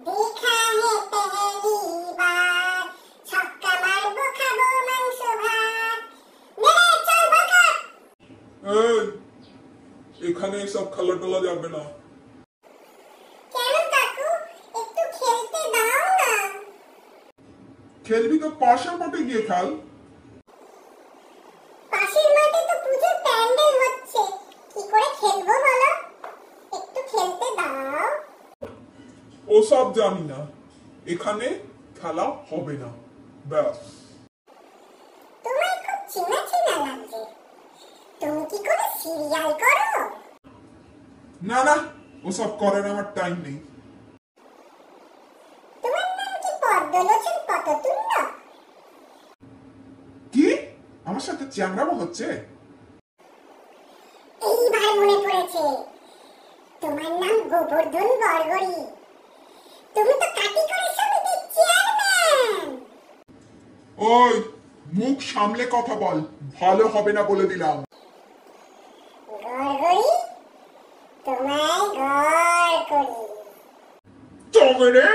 देखा है पहली बार छक्का मारबो खाबो मांस भात मेरे चल भागा এই এখানে সব খেলা টোলা যাবে না। কেন কাকু একটু খেলতে দাও না খেলবি তো পাশের মাঠে গিয়ে খেল। পাশের মাঠে তো পূজোর প্যান্ডেল হচ্ছে কি করে খেলবো বলো একটু খেলতে দাও ওসব জানি না, এখানে খেলা হবে না, ব্যাস। তোমায় খুব চেনা চেনা লাগছে তুমি কি করে সিরিয়াল করো না না, ওসব করার আমার টাইম নেই। তোমার নাম কি পদ্মলোচন পটতুণ্ড কি আমার সাথে চ্যাংড়ামো হচ্ছে? এইবার মনে পড়েছে তোমার নাম গোবর্ধন বরগড়ি তুমি তো কাটি করে সমিতির চেয়ারম্যান ওই মুখ সামলে কথা বল, ভালো হবে না বলে দিলাম। গড়গড়ি তোমায় গড় করি তবে রে